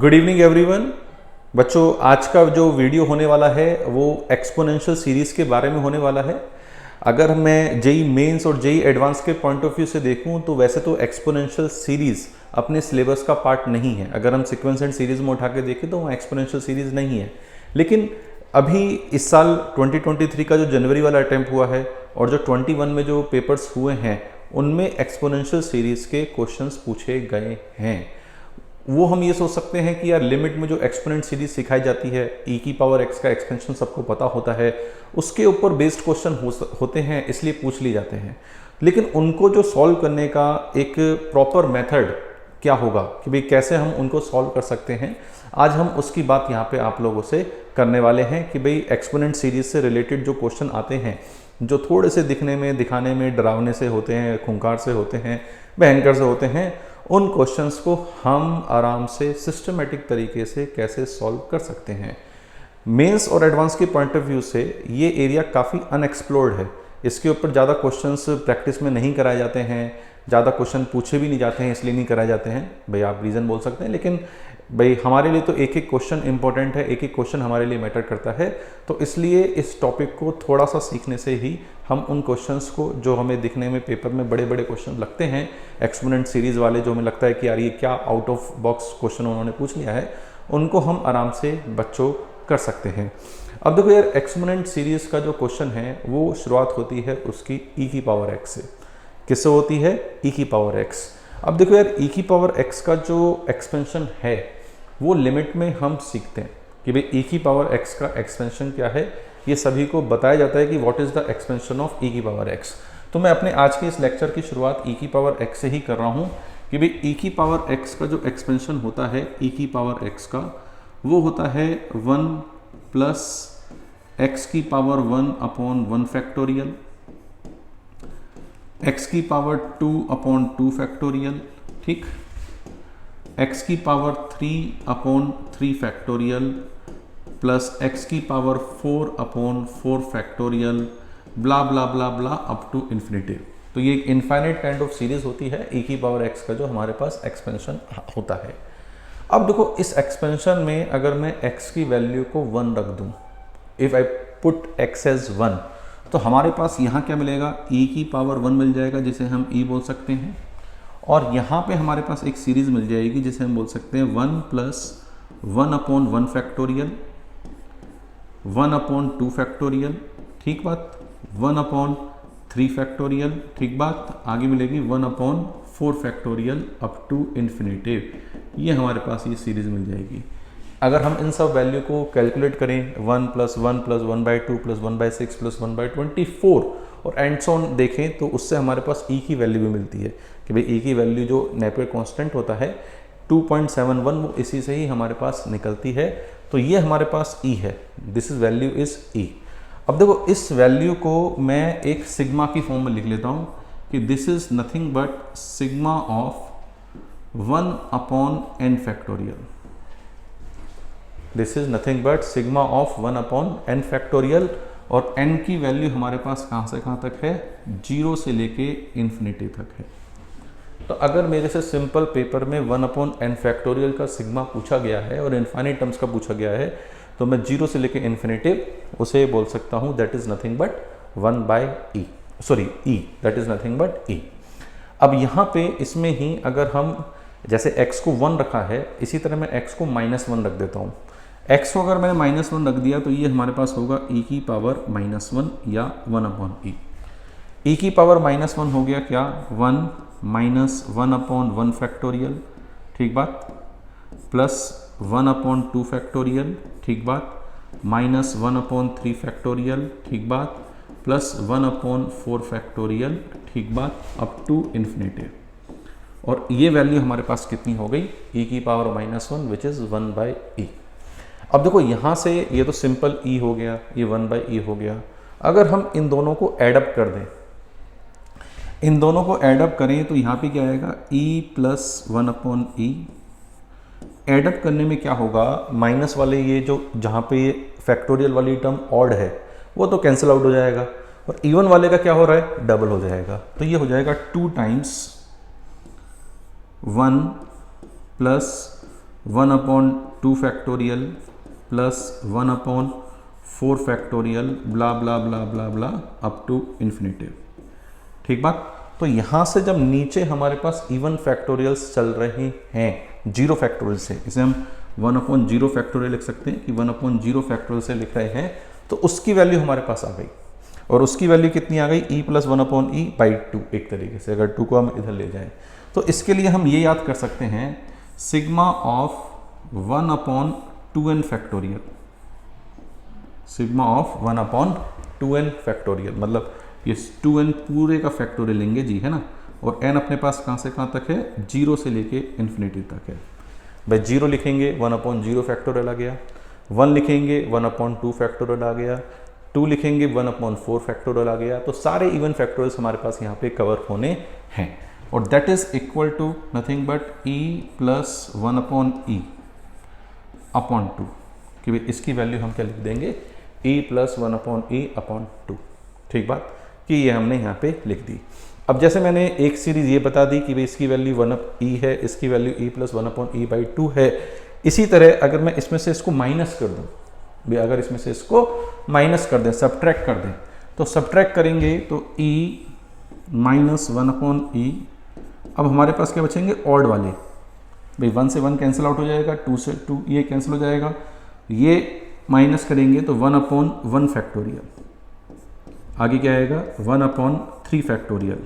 Good evening everyone. बच्चों, आज का जो वीडियो होने वाला है वो एक्सपोनेंशियल सीरीज़ के बारे में होने वाला है। अगर मैं जेई मेंस और जेई एडवांस के पॉइंट ऑफ व्यू से देखूं तो वैसे तो एक्सपोनेंशियल सीरीज़ अपने सिलेबस का पार्ट नहीं है। अगर हम सीक्वेंस एंड सीरीज़ में उठा के देखें तो वहाँ एक्सपोनेंशियल सीरीज़ नहीं है। लेकिन अभी इस साल 2023 का जो जनवरी वाला अटैम्प्ट हुआ है और जो 21 में जो पेपर्स हुए हैं उनमें एक्सपोनेंशियल सीरीज़ के क्वेश्चंस पूछे गए हैं। वो हम ये सोच सकते हैं कि यार लिमिट में जो एक्सपोनेंट सीरीज सिखाई जाती है, ई की पावर एक्स का एक्सपेंशन सबको पता होता है, उसके ऊपर बेस्ड क्वेश्चन होते हैं, इसलिए पूछ लिए जाते हैं। लेकिन उनको जो सॉल्व करने का एक प्रॉपर मेथड क्या होगा कि भाई कैसे हम उनको सॉल्व कर सकते हैं, आज हम उसकी बात यहाँ पे आप लोगों से करने वाले हैं कि भाई एक्सपोनेंट सीरीज से रिलेटेड जो क्वेश्चन आते हैं जो थोड़े से दिखाने में डरावने से होते हैं, खूंखार से होते हैं, भयंकर से होते हैं, उन क्वेश्चंस को हम आराम से सिस्टमेटिक तरीके से कैसे सॉल्व कर सकते हैं। मेंस और एडवांस के पॉइंट ऑफ व्यू से ये एरिया काफ़ी अनएक्सप्लोर्ड है। इसके ऊपर ज़्यादा क्वेश्चंस प्रैक्टिस में नहीं कराए जाते हैं, ज़्यादा क्वेश्चन पूछे भी नहीं जाते हैं, इसलिए नहीं कराए जाते हैं। भाई आप रीज़न बोल सकते हैं, लेकिन भाई हमारे लिए तो एक एक क्वेश्चन इंपॉर्टेंट है, एक एक क्वेश्चन हमारे लिए मैटर करता है। तो इसलिए इस टॉपिक को थोड़ा सा सीखने से ही हम उन क्वेश्चंस को जो हमें दिखने में पेपर में बड़े बड़े क्वेश्चन लगते हैं, एक्सपोनेंट सीरीज वाले, जो हमें लगता है कि यार ये क्या आउट ऑफ बॉक्स क्वेश्चन उन्होंने पूछ लिया है, उनको हम आराम से बच्चों कर सकते हैं। अब देखो यार, एक्सपोनेंट सीरीज का जो क्वेश्चन है वो शुरुआत होती है उसकी ई की पावर एक्स से। किससे होती है? ई की पावर एक्स। अब देखो यार, ई की पावर एक्स का जो एक्सपेंशन है वो लिमिट में हम सीखते हैं कि भाई ई की पावर एक्स का एक्सपेंशन क्या है। ये सभी को बताया जाता है कि what is the expansion of E की पावर एक्स। तो मैं अपने आज के इस लेक्चर की शुरुआत ई की पावर एक्स से ही कर रहा हूँ कि भाई ई की पावर एक्स का जो एक्सपेंशन होता है ई की पावर एक्स का, वो होता है 1 प्लस एक्स की पावर 1 अपॉन 1 फैक्टोरियल, एक्स की पावर 2 अपॉन 2 फैक्टोरियल, ठीक, एक्स की power 3 upon 3 factorial plus X की power 4 upon 4 factorial, blah blah blah blah up to infinitive. तो ये एक इनफाइनाइट काइंड ऑफ सीरीज होती है ई की पावर एक्स का जो हमारे पास एक्सपेंशन होता है। अब देखो, इस एक्सपेंशन में अगर मैं एक्स की वैल्यू को 1 रख दूं, if I put x as 1, तो हमारे पास यहाँ क्या मिलेगा? ई की पावर 1 मिल जाएगा, जिसे हम ई बोल सकते हैं। और यहाँ पे हमारे पास एक सीरीज मिल जाएगी जिसे हम बोल सकते हैं 1 plus 1 upon 1 factorial, 1 upon 2 factorial, ठीक बात, 1 अपॉन 3 फैक्टोरियल, ठीक बात, आगे मिलेगी 1 upon 4 factorial up to infinitive. ये हमारे पास ये सीरीज मिल जाएगी। अगर हम इन सब वैल्यू को कैलकुलेट करें, 1 प्लस 1 प्लस 1/2 प्लस 1/6 प्लस 1/24 और एंड सो ऑन देखें, तो उससे हमारे पास ई की वैल्यू भी मिलती है कि भाई ई की वैल्यू जो नेपियर कांस्टेंट होता है 2.71, वो इसी से ही हमारे पास निकलती है। तो ये हमारे पास ई है, दिस इज वैल्यू इज ई। अब देखो, इस वैल्यू को मैं एक सिग्मा की फॉर्म में लिख लेता हूँ कि this is nothing but sigma of 1 upon n factorial. This is nothing but sigma of 1 upon n factorial. और n की वैल्यू हमारे पास कहाँ से कहाँ तक है? 0 से लेके इन्फिनिटी तक है। तो अगर मेरे से सिंपल पेपर में 1 अपॉन एन फैक्टोरियल का सिग्मा पूछा गया है और इनफाइनाइट टर्म्स का पूछा गया है, तो मैं 0 से लेके इन्फिनिटी उसे बोल सकता हूँ that is nothing but 1/e, sorry e, that is nothing but e। अब यहाँ पे इसमें ही अगर हम जैसे x को 1 रखा है, इसी तरह मैं x को -1 रख देता हूँ। x को अगर मैंने -1 रख दिया तो ये हमारे पास होगा e की पावर -1 या 1 अपॉन e। e की पावर -1 हो गया क्या? 1 माइनस 1 अपॉन 1 फैक्टोरियल, ठीक बात, प्लस 1 अपॉन 2 फैक्टोरियल, ठीक बात, माइनस 1 अपॉन 3 फैक्टोरियल, ठीक बात, प्लस 1 अपॉन 4 फैक्टोरियल, ठीक बात, अप टू इन्फिनिटी। और ये वैल्यू हमारे पास कितनी हो गई? e की पावर -1 विच इज़ 1/e। अब देखो, यहाँ से ये तो सिंपल e हो गया, ये 1/e हो गया। अगर हम इन दोनों को एडअप कर दें, इन दोनों को एडअप करें तो यहाँ पे क्या आएगा? e plus 1 upon e। Add up करने में क्या होगा? माइनस वाले ये जो जहाँ पे ये फैक्टोरियल वाली टर्म ऑड है वो तो कैंसिल आउट हो जाएगा, और इवन वाले का क्या हो रहा है? डबल हो जाएगा। तो ये हो जाएगा 2 times 1 plus 1/2 factorial plus 1/4 factorial blah blah blah blah blah up to infinitive. ठीक बात। तो यहाँ से जब नीचे हमारे पास इवन फैक्टोरियल्स चल रहे हैं 0 फैक्टोरियल से, इसे हम 1/0 फैक्टोरियल लिख सकते हैं कि 1/0 फैक्टोरियल से लिख रहे हैं, तो उसकी वैल्यू हमारे पास आ गई। और उसकी वैल्यू कितनी आ गई? e + 1/e/2 एक तरीके से, अगर 2 को हम इधर ले जाएं तो इसके लिए हम ये याद कर सकते हैं sigma of 1/2n factorial, sigma of 1/2n factorial, मतलब ये 2n पूरे का फैक्टोरियल लेंगे जी, है ना। और n अपने पास कहाँ से कहाँ तक है? 0 से लेके इन्फिनिटी तक है। भाई 0 लिखेंगे 1/0 फैक्टोरियल आ गया, 1 लिखेंगे 1/2 फैक्टोरियल आ गया, 2 लिखेंगे 1/4 फैक्टोरियल आ गया। तो सारे इवन फैक्टोरियल्स हमारे पास यहाँ पे कवर होने हैं। और that is equal to nothing but e + 1/e/2, कि भाई इसकी वैल्यू हम क्या लिख देंगे? e + 1/e/2। ठीक बात, कि ये हमने यहाँ पे लिख दी। अब जैसे मैंने एक सीरीज ये बता दी कि भाई इसकी वैल्यू 1/e है, इसकी वैल्यू e + 1/e/2 है। इसी तरह अगर मैं इसमें से इसको माइनस कर दूं, भी अगर इसमें से इसको माइनस कर दें, सब्ट्रैक्ट कर दें, तो सब्ट्रैक्ट करेंगे तो e - 1/e, अब हमारे पास क्या बचेंगे? ऑड वाले। भाई 1 से 1 कैंसिल आउट हो जाएगा, 2 से 2 ये कैंसिल हो जाएगा, ये माइनस करेंगे तो 1/1 फैक्टोरियल, आगे क्या आएगा? 1/3 फैक्टोरियल,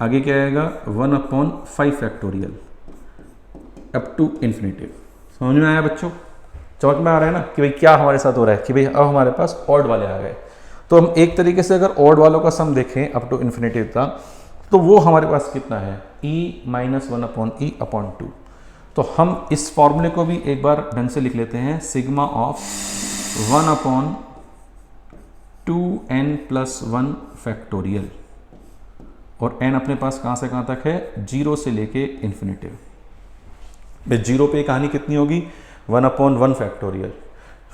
आगे क्या आएगा? 1/5 फैक्टोरियल अप टू इन्फिनिटिव। समझ में आया बच्चों? समझ में आ रहा है ना कि भाई क्या हमारे साथ हो रहा है कि भाई अब हमारे पास ऑड वाले आ गए। तो हम एक तरीके से अगर ऑड वालों का सम देखें अप टू इन्फिनिटिव का, तो वो हमारे पास कितना है? e - 1/e/2। तो हम इस फॉर्मूले को भी एक बार ढंग से लिख लेते हैं, सिग्मा ऑफ 1/2n + 1 फैक्टोरियल, और n अपने पास कहाँ से कहाँ तक है? 0 से लेके इन्फिनिटिव। भाई 0 पे कहानी कितनी होगी? 1/1 फैक्टोरियल,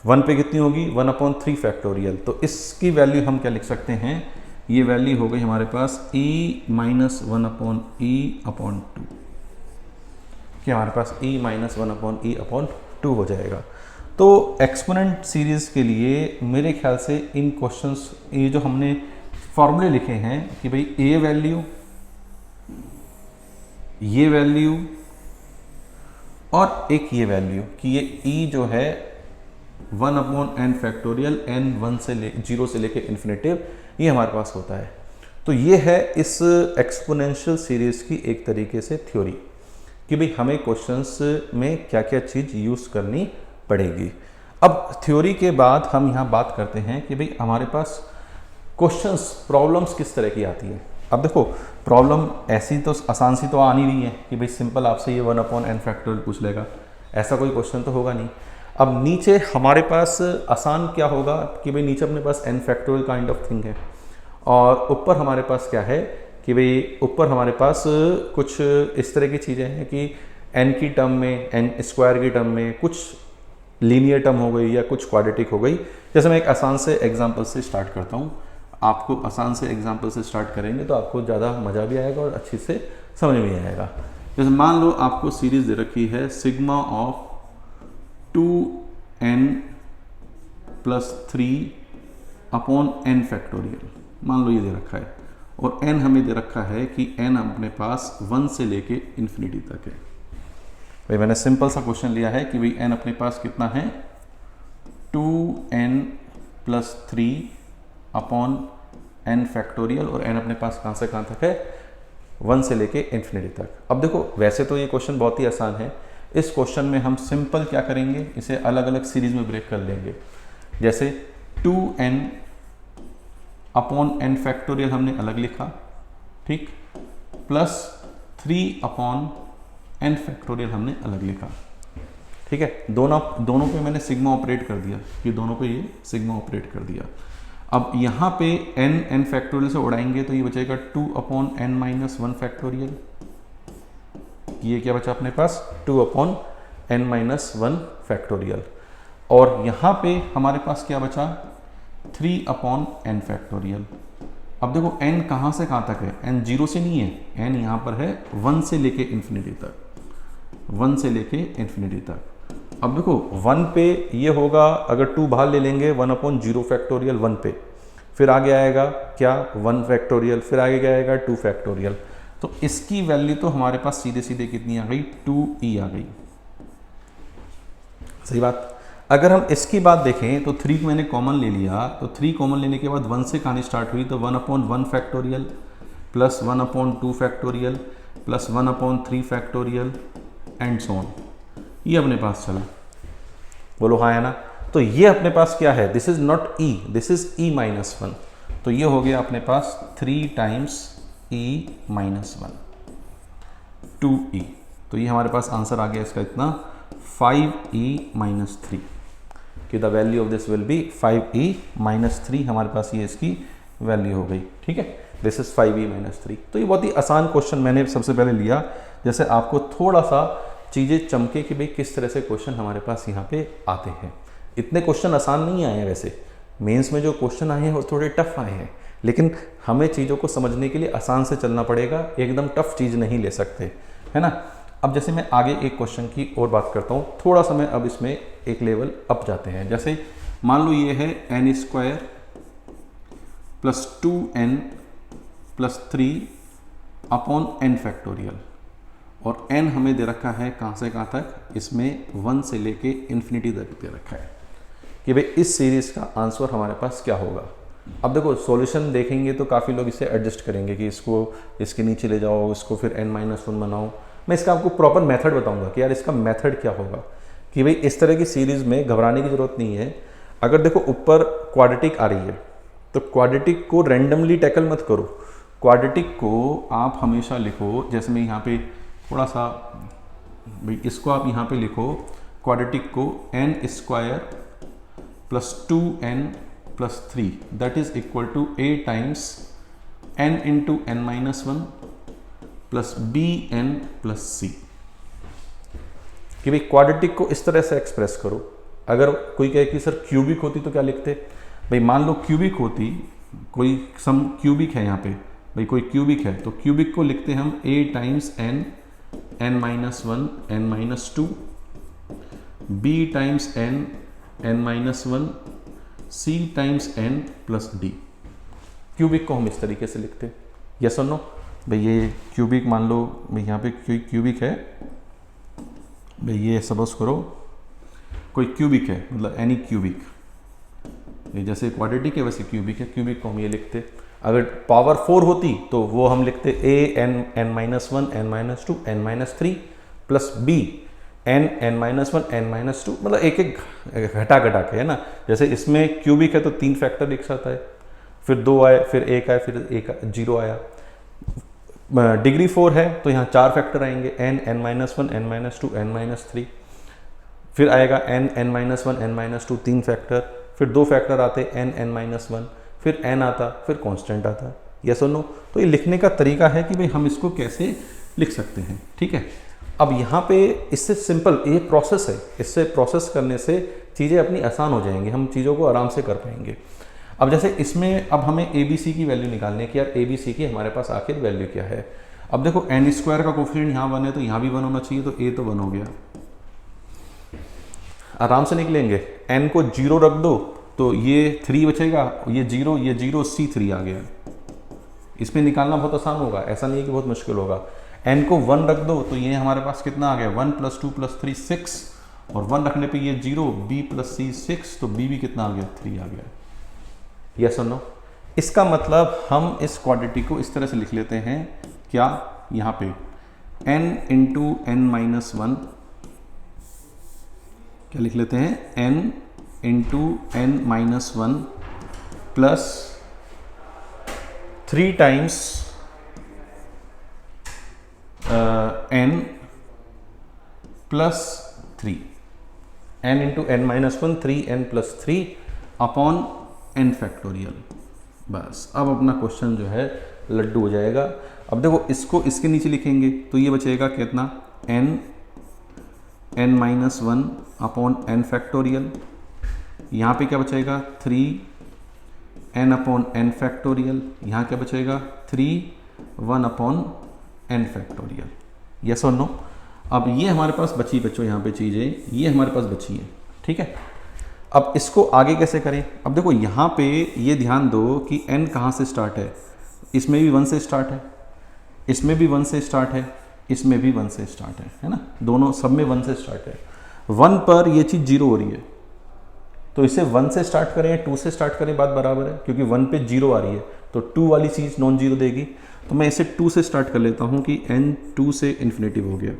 1 पे कितनी होगी? 1/3 फैक्टोरियल। तो इसकी वैल्यू हम क्या लिख सकते हैं? ये वैल्यू हो गई हमारे पास e - 1/e/2, कि हमारे पास e - 1/e/2 हो जाएगा। तो एक्सपोनेंट सीरीज के लिए मेरे ख्याल से इन क्वेश्चंस, ये जो हमने फॉर्मूले लिखे हैं कि भाई ए वैल्यू, ये वैल्यू और एक ये वैल्यू, कि ये e जो है 1/n फैक्टोरियल n 0 से लेके इन्फिनिटिव, ये हमारे पास होता है। तो ये है इस एक्सपोनेंशियल सीरीज की एक तरीके से थ्योरी, कि भाई हमें क्वेश्चंस में क्या क्या चीज़ यूज़ करनी पड़ेगी। अब थ्योरी के बाद हम यहाँ बात करते हैं कि भाई हमारे पास क्वेश्चंस, प्रॉब्लम्स किस तरह की आती है। अब देखो प्रॉब्लम ऐसी तो आसान सी तो आ नहीं रही है कि भाई सिंपल आपसे ये 1/n फैक्टोरियल पूछ लेगा, ऐसा कोई क्वेश्चन तो होगा नहीं। अब नीचे हमारे पास आसान क्या होगा कि भाई नीचे अपने पास n factorial kind of thing है, और ऊपर हमारे पास क्या है कि भाई ऊपर हमारे पास कुछ इस तरह की चीज़ें हैं कि n की टर्म में, n स्क्वायर की टर्म में कुछ लीनियर टर्म हो गई या कुछ क्वाड्रेटिक हो गई। जैसे मैं एक आसान से एग्जांपल से स्टार्ट करता हूँ, आपको आसान से एग्जांपल से स्टार्ट करेंगे तो आपको ज़्यादा मज़ा भी आएगा और अच्छी से समझ में आएगा। जैसे मान लो आपको सीरीज दे रखी है sigma of 2n + 3/n factorial, मान लो ये दे रखा है, और n हमें दे रखा है कि n अपने पास 1 से लेके इन्फिनिटी तक है। भाई मैंने सिंपल सा क्वेश्चन लिया है कि भाई n अपने पास कितना है? 2n + 3/n फैक्टोरियल, और n अपने पास कहाँ से कहाँ तक है? 1 से लेके इन्फिनिटी तक। अब देखो वैसे तो ये क्वेश्चन बहुत ही आसान है, इस क्वेश्चन में हम सिंपल क्या करेंगे, इसे अलग अलग सीरीज में ब्रेक कर लेंगे। जैसे 2n/n फैक्टोरियल हमने अलग लिखा, ठीक, प्लस 3/n फैक्टोरियल हमने अलग लिखा, ठीक है। दोनों पे मैंने सिग्मा ऑपरेट कर दिया, कि दोनों पे ये सिग्मा ऑपरेट कर दिया। अब यहाँ पे n फैक्टोरियल से उड़ाएंगे तो ये बचेगा 2/n - 1 फैक्टोरियल, ये क्या बचा अपने पास? 2/n - 1 factorial. और यहाँ पे हमारे पास क्या बचा? 3/n factorial. अब देखो n कहाँ से कहाँ तक है? n 0 से नहीं है, n यहाँ पर है 1 से लेके इन्फिनिटी तक। 1 से लेके इन्फिनिटी तक। अब देखो 1 पे ये होगा, अगर 2 बाहर ले लेंगे 1/0 फैक्टोरियल 1 पे, फिर आगे आएगा क्या 1 फैक्टोरियल, फिर आगे क्या आएगा 2 फैक्टोरियल। तो इसकी वैल्यू तो हमारे पास सीधे सीधे कितनी आ गई 2e आ गई। सही बात। अगर हम इसकी बात देखें तो 3 मैंने कॉमन ले लिया, तो 3 कॉमन लेने के बाद 1 से कहानी स्टार्ट हुई, तो 1/1 factorial plus 1/2 factorial plus 1/3 factorial and so on, ये अपने पास चला। बोलो हाँ है ना। तो ये अपने पास क्या है, this is not e, this is e-1। तो ये हो गया अपने पास 3 टाइम्स e-1 2e। तो ये हमारे पास आंसर आ गया इसका इतना 5e-3 कि the value of this will be 5e-3। हमारे पास ये इसकी वैल्यू हो गई। ठीक है, दिस इज 5e-3। तो ये बहुत ही आसान क्वेश्चन मैंने सबसे पहले लिया, जैसे आपको थोड़ा सा चीज़ें चमके कि भाई किस तरह से क्वेश्चन हमारे पास यहाँ पे आते हैं। इतने क्वेश्चन आसान नहीं आए हैं, वैसे मेंस में जो क्वेश्चन आए हैं वो थोड़े टफ आए हैं, लेकिन हमें चीज़ों को समझने के लिए आसान से चलना पड़ेगा, एकदम टफ चीज़ नहीं ले सकते, है ना। अब जैसे मैं आगे एक क्वेश्चन की और बात करता हूँ, थोड़ा सा मैं अब इसमें एक लेवल अप जाते हैं। जैसे मान लो ये है n² plus 2n plus 3/n factorial, और n हमें दे रखा है कहाँ से कहाँ तक, इसमें 1 से लेके इन्फिनिटी तक दे रखा है कि भाई इस सीरीज़ का आंसर हमारे पास क्या होगा। अब देखो सॉल्यूशन देखेंगे तो काफ़ी लोग इसे एडजस्ट करेंगे कि इसको इसके नीचे ले जाओ, इसको फिर n-1 बनाओ। मैं इसका आपको प्रॉपर मेथड बताऊंगा कि यार इसका मेथड क्या होगा, कि भाई इस तरह की सीरीज़ में घबराने की ज़रूरत नहीं है। अगर देखो ऊपर क्वाड्रेटिक आ रही है तो क्वाड्रेटिक को रैंडमली टैकल मत करो, क्वाड्रेटिक को आप हमेशा लिखो, जैसे मैं यहाँ पे थोड़ा सा भाई इसको आप यहाँ पे लिखो, क्वाड्रेटिक को n² plus 2n plus 3 that is equal to a times n into n-1 plus bn plus c, कि भाई क्वाड्रेटिक को इस तरह से एक्सप्रेस करो। अगर कोई कहे कि सर क्यूबिक होती तो क्या लिखते, भाई मान लो क्यूबिक होती, कोई सम क्यूबिक है यहाँ पे, भाई कोई क्यूबिक है तो क्यूबिक को लिखते हम a times n n-1 n-2 b times n n-1 c times n plus d। Cubic को हम इस तरीके से लिखते, यस और नो। भाई ये क्यूबिक मान लो, भाई यहाँ पे क्यूबिक है, भाई ये सपोज करो कोई क्यूबिक है, मतलब एनी क्यूबिक, ये जैसे क्वाड्रेटिक है वैसे क्यूबिक है, क्यूबिक को हम ये लिखते। अगर पावर 4 होती तो वो हम लिखते a n-1 n-2 n-3 plus b n-1 n-2, मतलब एक एक घटा घटा के, है ना। जैसे इसमें क्यूबिक है तो 3 फैक्टर एक साथ आए, फिर 2 आए, फिर 1 आए, फिर 0 आया। डिग्री 4 है तो यहाँ 4 फैक्टर आएंगे, n n-1 n-2 n-3, फिर आएगा n n-1 n-2 3 फैक्टर, फिर 2 फैक्टर आते n n-1, फिर n आता, फिर कांस्टेंट आता, यस और नो। तो ये लिखने का तरीका है कि भाई हम इसको कैसे लिख सकते हैं, ठीक है। अब यहाँ पे इससे सिंपल ये प्रोसेस है, इससे प्रोसेस करने से चीज़ें अपनी आसान हो जाएंगी, हम चीज़ों को आराम से कर पाएंगे। अब जैसे इसमें अब हमें ABC की वैल्यू निकालनी है कि यार ABC की हमारे पास आखिर वैल्यू क्या है। अब देखो n² का कोफिशिएंट यहाँ 1 है तो यहाँ भी 1 होना चाहिए, तो a तो 1 हो गया, आराम से निकलेंगे। n को 0 रख दो तो ये 3 बचेगा, ये 0 c3 आ गया। इसमें निकालना बहुत आसान होगा, ऐसा नहीं है कि बहुत मुश्किल होगा। n को 1 रख दो तो ये हमारे पास कितना आ गया 1 + 2 + 3 6, और 1 रखने पे ये 0 b + c 6, तो b भी कितना आ गया 3 आ गया, यस और नो। इसका मतलब हम इस क्वाड्रेटिक को इस तरह से लिख लेते हैं, क्या यहाँ पे n इंटू n-1, क्या लिख लेते हैं n into n-1 plus 3 times n plus 3, n into n-1 3n plus 3 upon n factorial. बस अब अपना क्वेश्चन जो है लड्डू हो जाएगा। अब देखो इसको इसके नीचे लिखेंगे तो ये बचेगा कितना n n-1 upon n factorial, यहाँ पे क्या बचेगा 3n अपॉन n फैक्टोरियल, यहाँ क्या बचेगा 3 1 अपॉन n फैक्टोरियल, यस और नो। अब ये हमारे पास बची बच्चों यहाँ पे चीज़ें, ये हमारे पास बची है, ठीक है। अब इसको आगे कैसे करें? अब देखो यहाँ पे ये ध्यान दो कि n कहाँ से स्टार्ट है, इसमें भी 1 से स्टार्ट है, इसमें भी 1 से स्टार्ट है, इसमें भी 1 से स्टार्ट है ना, दोनों सब में 1 से स्टार्ट है। 1 पर ये चीज़ 0 हो रही है, तो इसे 1 से स्टार्ट करें या 2 से स्टार्ट करें बात बराबर है, क्योंकि 1 पे 0 आ रही है तो 2 वाली चीज़ नॉन जीरो देगी। तो मैं इसे 2 से स्टार्ट कर लेता हूँ कि n 2 से इन्फिनेटिव हो गया।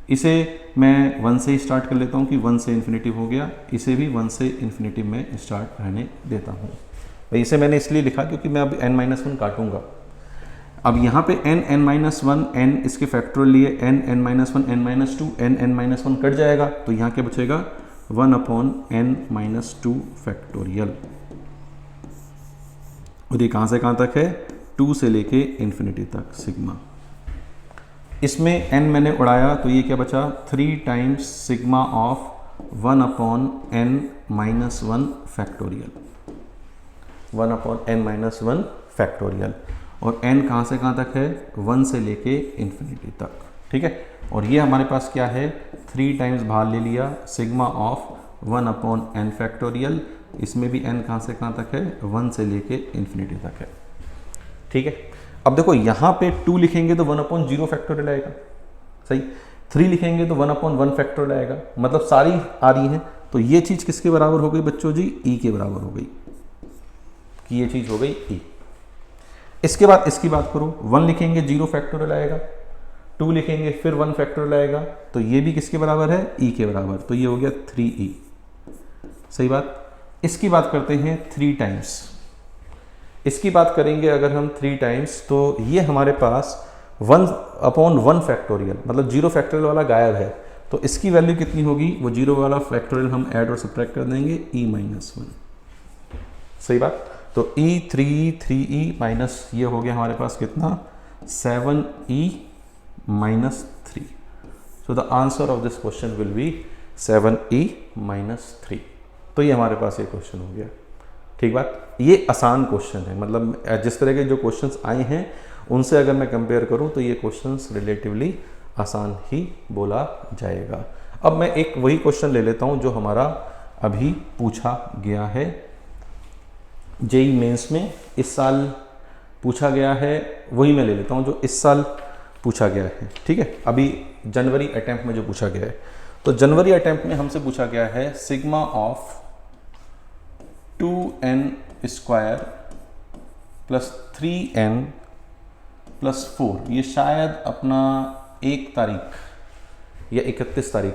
इसे मैं 1 से ही स्टार्ट कर लेता हूँ कि 1 से इन्फिनेटिव हो गया। इसे भी 1 से इन्फिनेटिव में स्टार्ट रहने देता हूँ। भाई इसे मैंने इसलिए लिखा क्योंकि मैं अब n-1 काटूंगा। अब यहाँ पे n(n-1), n इसके फैक्टोरियल लिए n(n-1), n-2, n(n-1) कट जाएगा, तो यहाँ क्या बचेगा 1/n-2 फैक्टोरियल। और ये कहाँ से कहाँ तक है, 2 से लेके इन्फिनिटी तक सिग्मा। इसमें n मैंने उड़ाया तो ये क्या बचा 3 times sigma of 1/n-1 factorial, 1/n-1 factorial. और n कहाँ से कहाँ तक है, 1 से लेके इन्फिनिटी तक, ठीक है। और ये हमारे पास क्या है 3 टाइम्स बाहर ले लिया सिग्मा ऑफ 1/n फैक्टोरियल। इसमें भी n कहाँ से कहाँ तक है, 1 से लेके इन्फिनिटी तक है, ठीक है। अब देखो यहाँ पे 2 लिखेंगे तो 1/0 फैक्टोरियल आएगा, सही। 3 लिखेंगे तो 1/1 फैक्टोरियल आएगा, मतलब सारी आ रही हैं। तो ये चीज़ किसके बराबर हो गई बच्चों जी, e के बराबर हो गई, कि ये चीज़ हो गई e। इसके बाद इसकी बात करो, 1 लिखेंगे 0 फैक्टोरियल आएगा, 2 लिखेंगे फिर 1 फैक्टोरियल आएगा, तो ये भी किसके बराबर है, e के बराबर। तो ये हो गया 3e, सही बात। इसकी बात करते हैं 3 टाइम्स। इसकी बात करेंगे अगर हम 3 टाइम्स, तो ये हमारे पास 1/1 फैक्टोरियल, मतलब 0 फैक्टोरियल वाला गायब है, तो इसकी वैल्यू कितनी होगी, वो 0 वाला फैक्टोरियल हम ऐड और सब्ट्रैक्ट कर देंगे e-1, सही बात। तो e3e माइनस ये हो गया हमारे पास कितना 7e-3। So the answer of this question will be 7e-3। तो ये हमारे पास ये क्वेश्चन हो गया, ठीक बात। ये आसान क्वेश्चन है, मतलब जिस तरह के जो क्वेश्चंस आए हैं उनसे अगर मैं कंपेयर करूं तो ये क्वेश्चंस रिलेटिवली आसान ही बोला जाएगा। अब मैं एक वही क्वेश्चन ले लेता हूं जो हमारा अभी पूछा गया है जेईई मेंस में, इस साल पूछा गया है, वही मैं ले लेता हूं जो इस साल पूछा गया है, ठीक है। अभी जनवरी अटेम्प्ट में जो पूछा गया है, तो जनवरी अटेम्प्ट में हमसे पूछा गया है sigma of 2n² plus 3n plus 4। ये शायद अपना 1 तारीख या 31 तारीख,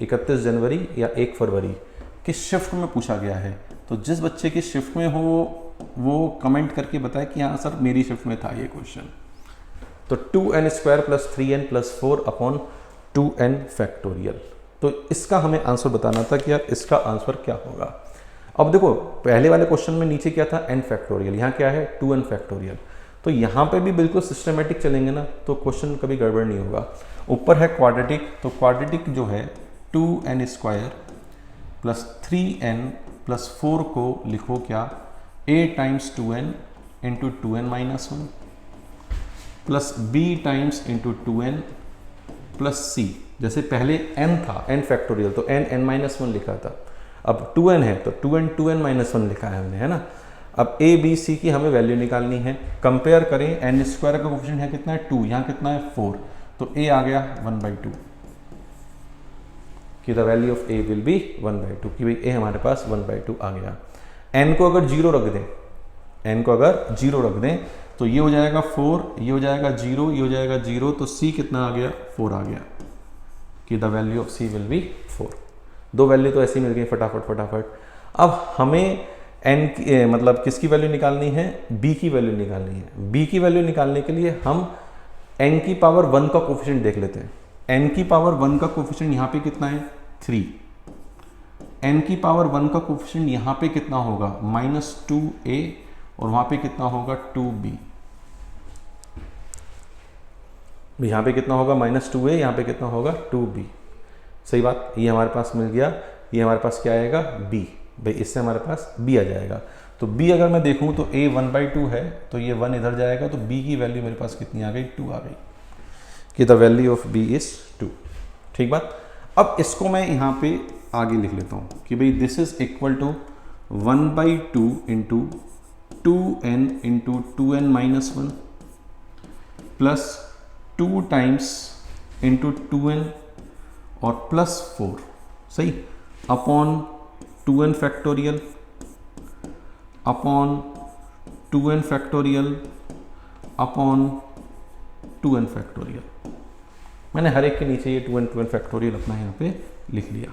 31 जनवरी या 1 फरवरी की शिफ्ट में पूछा गया है। तो जिस बच्चे की शिफ्ट में हो वो कमेंट करके बताए कि हाँ सर मेरी शिफ्ट में था ये क्वेश्चन। तो 2n² plus 3n plus 4 upon 2n factorial. तो इसका हमें आंसर बताना था कि यार इसका आंसर क्या होगा। अब देखो पहले वाले क्वेश्चन में नीचे क्या था n फैक्टोरियल, यहाँ क्या है 2n फैक्टोरियल। तो यहाँ पे भी बिल्कुल सिस्टमेटिक चलेंगे ना तो क्वेश्चन कभी गड़बड़ नहीं होगा। ऊपर है क्वाड्रेटिक, तो क्वाड्रेटिक जो है 2n² प्लस 3n प्लस 4 को लिखो क्या a times 2n into 2n-1 plus b times into 2n plus c। जैसे पहले n था n फैक्टोरियल तो n(n-1) लिखा था, अब 2n है तो 2n(2n-1) लिखा है हमने, है ना। अब a b c की हमें वैल्यू निकालनी है। कंपेयर करें n² का कोएफिशिएंट है कितना है 2, यहाँ कितना है 4, तो a आ गया 1/2 कि the value of a will be 1/2, कि भाई a हमारे पास 1/2 आ गया। n को अगर 0 रख दें, n को अगर 0 रख दें तो ये हो जाएगा 4, ये हो जाएगा 0, ये हो जाएगा 0, तो c कितना आ गया 4 आ गया कि the value of c will be 4। दो वैल्यू तो ऐसे ही मिल गई फटाफट। अब हमें n की मतलब किसकी वैल्यू निकालनी है, b की वैल्यू निकालनी है। b की वैल्यू निकालने के लिए हम n की पावर 1 का कोफिशिएंट देख लेते हैं। n की पावर 1 का कोफिशिएंट यहाँ पे कितना है 3, n की पावर 1 का कोफिशिएंट यहाँ पे कितना होगा -2a और वहाँ पे कितना होगा 2b। यहाँ पे कितना होगा -2a, यहाँ पे कितना होगा 2b, सही बात। ये हमारे पास मिल गया, ये हमारे पास क्या आएगा b, भाई इससे हमारे पास b आ जाएगा। तो b अगर मैं देखूँ तो a 1/2 है तो ये 1 इधर जाएगा, तो b की वैल्यू मेरे पास कितनी आ गई 2 आ गई कि the value of b is 2। ठीक बात। अब इसको मैं यहाँ पे आगे लिख लेता हूँ कि भाई this is equal to 1/2 into 2n into 2n-1 plus 2 times into 2n और प्लस 4, सही, upon 2n factorial upon 2n factorial upon 2n factorial. मैंने हर एक के नीचे ये 2n फैक्टोरियल अपना यहाँ पे लिख लिया।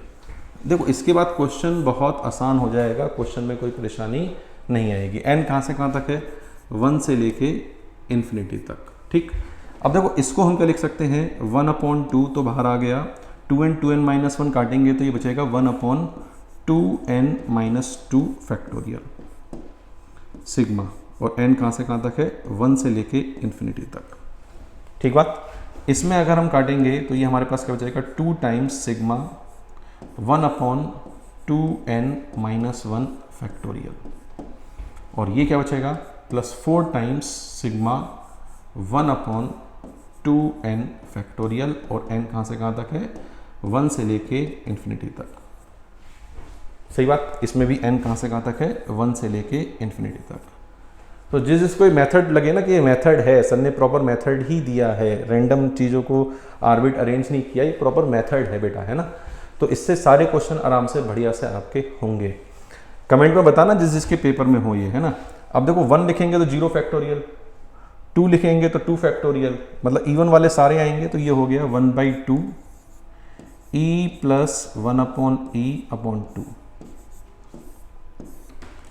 देखो इसके बाद क्वेश्चन बहुत आसान हो जाएगा, क्वेश्चन में कोई परेशानी नहीं आएगी। n कहाँ से कहाँ तक है, 1 से लेके इन्फिनिटी तक, ठीक। अब देखो इसको हम क्या लिख सकते हैं, 1/2 तो बाहर आ गया, 2n काटेंगे तो ये बचेगा 1/2n-2 फैक्टोरियल सिग्मा, और n कहाँ से कहाँ तक है, 1 से लेके इन्फिनिटी तक, ठीक बात। इसमें अगर हम काटेंगे तो ये हमारे पास क्या बचेगा, 2 टाइम्स सिग्मा 1/2n-1 फैक्टोरियल, और ये क्या बचेगा, plus 4 times sigma 1/2n factorial, और n कहाँ से कहाँ तक है, 1 से लेके इन्फिनिटी तक, सही बात। इसमें भी n कहाँ से कहाँ तक है, 1 से लेके इन्फिनिटी तक। तो जिसको मेथड लगे ना कि ये मेथड है, सर ने प्रॉपर मेथड ही दिया है, रैंडम चीज़ों को आर्बिट अरेंज नहीं किया, ये प्रॉपर मेथड है बेटा, है ना। तो इससे सारे क्वेश्चन आराम से बढ़िया से आपके होंगे। कमेंट में बताना जिसके पेपर में हो ये, है ना। अब देखो 1 लिखेंगे तो 0 फैक्टोरियल, 2 लिखेंगे तो 2 फैक्टोरियल, मतलब इवन वाले सारे आएंगे, तो ये हो गया 1/2 e plus 1/e/2,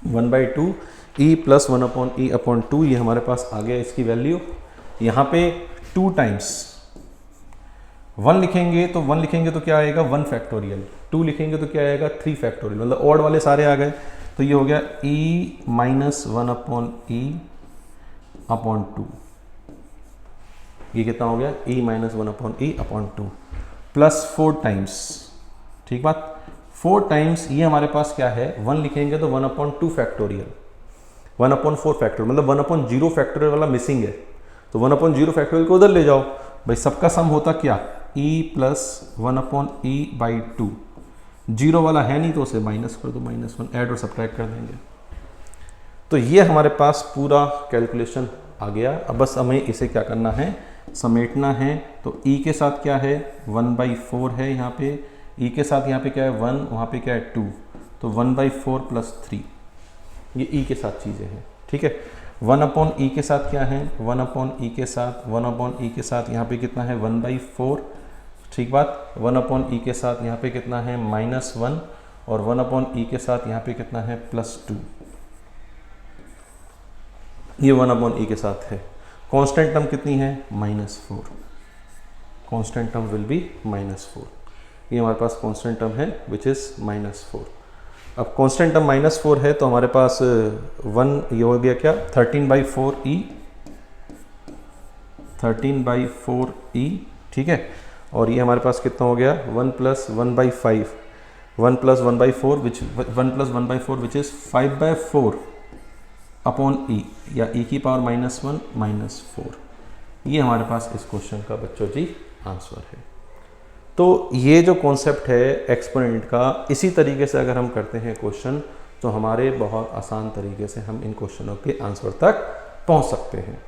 1/2 e plus 1/e/2, ये हमारे पास आ गया इसकी वैल्यू। यहाँ पे 2 टाइम्स 1 लिखेंगे तो क्या आएगा, 1 फैक्टोरियल, 2 लिखेंगे तो क्या आएगा, 3 फैक्टोरियल, मतलब ऑड वाले सारे आ गए, तो ये हो गया e माइनस 1/e/2, ये कितना हो गया, e minus 1/e/2 plus 4 times, ठीक बात, 4 टाइम्स ये हमारे पास क्या है, 1 लिखेंगे तो 1/2 फैक्टोरियल, 1/4 फैक्टोरियल, मतलब 1/0 फैक्टोरियल वाला मिसिंग है, तो 1/0 फैक्टोरियल को उधर ले जाओ भाई, सबका सम होता क्या, e प्लस 1/e/2, 0 वाला है नहीं तो उसे माइनस कर दो, -1 ऐड और सब्ट्रैक्ट कर देंगे। तो ये हमारे पास पूरा कैलकुलेशन आ गया। अब बस हमें इसे क्या करना है, समेटना है। तो e के साथ क्या है, 1/4 है यहाँ पे, e के साथ यहाँ पे क्या है 1, वहाँ पे क्या है 2, तो 1/4 प्लस 3, ये e के साथ चीज़ें हैं, ठीक है। 1/e के साथ क्या है, 1/e के साथ 1/e के साथ यहाँ पे कितना है 1/4, ठीक बात। 1/e के साथ यहाँ पे कितना है -1, और 1/e के साथ यहाँ पे कितना है +2, ये 1/e के साथ है। कांस्टेंट टर्म कितनी है, -4, कांस्टेंट टर्म विल बी -4, ये हमारे पास कांस्टेंट टर्म है विच इज़ -4। अब कांस्टेंट टर्म -4 है तो हमारे पास 1 ये हो गया क्या, 13/4e, ठीक है। और ये हमारे पास कितना हो गया 1 + 1/5, 1 + 1/4 विच 1 + 1/4 विच इज़ 5/4/e, या e की पावर -1 -4, ये हमारे पास इस क्वेश्चन का बच्चों जी आंसर है। तो ये जो कॉन्सेप्ट है एक्सपोनेंट का, इसी तरीके से अगर हम करते हैं क्वेश्चन तो हमारे बहुत आसान तरीके से हम इन क्वेश्चनों के आंसर तक पहुंच सकते हैं।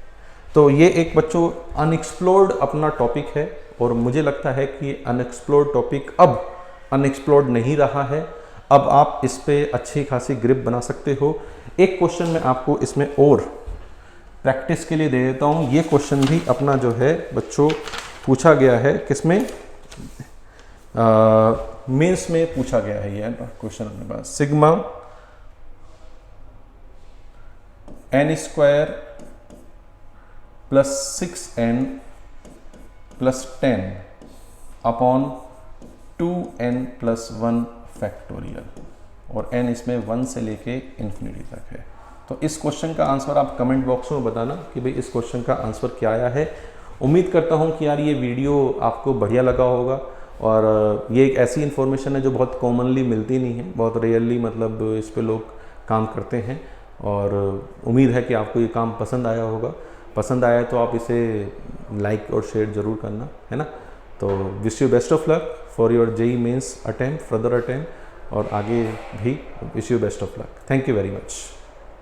तो ये एक बच्चों अनएक्सप्लोर्ड अपना टॉपिक है, और मुझे लगता है कि अनएक्सप्लोर्ड टॉपिक अब अनएक्सप्लोर्ड नहीं रहा है। अब आप इस पे अच्छी खासी ग्रिप बना सकते हो। एक क्वेश्चन मैं आपको इसमें और प्रैक्टिस के लिए दे देता हूँ। ये क्वेश्चन भी अपना जो है बच्चों पूछा गया है, किसमें, मेंस में पूछा गया है। ये क्वेश्चन अपने पास sigma n² + 6n + 10 upon 2n + 1 factorial, और n इसमें 1 से लेके इन्फिनिटी तक है। तो इस क्वेश्चन का आंसर आप कमेंट बॉक्स में बताना कि भाई इस क्वेश्चन का आंसर क्या आया है। उम्मीद करता हूँ कि यार ये वीडियो आपको बढ़िया लगा होगा, और ये एक ऐसी इन्फॉर्मेशन है जो बहुत कॉमनली मिलती नहीं है, बहुत रेयरली मतलब इस पे लोग काम करते हैं, और उम्मीद है कि आपको ये काम पसंद आया होगा। पसंद आया तो आप इसे लाइक और शेयर ज़रूर करना, है ना। तो wish you best of luck for your JEE Mains attempt, further attempt, और आगे भी wish you best of luck. Thank you very much.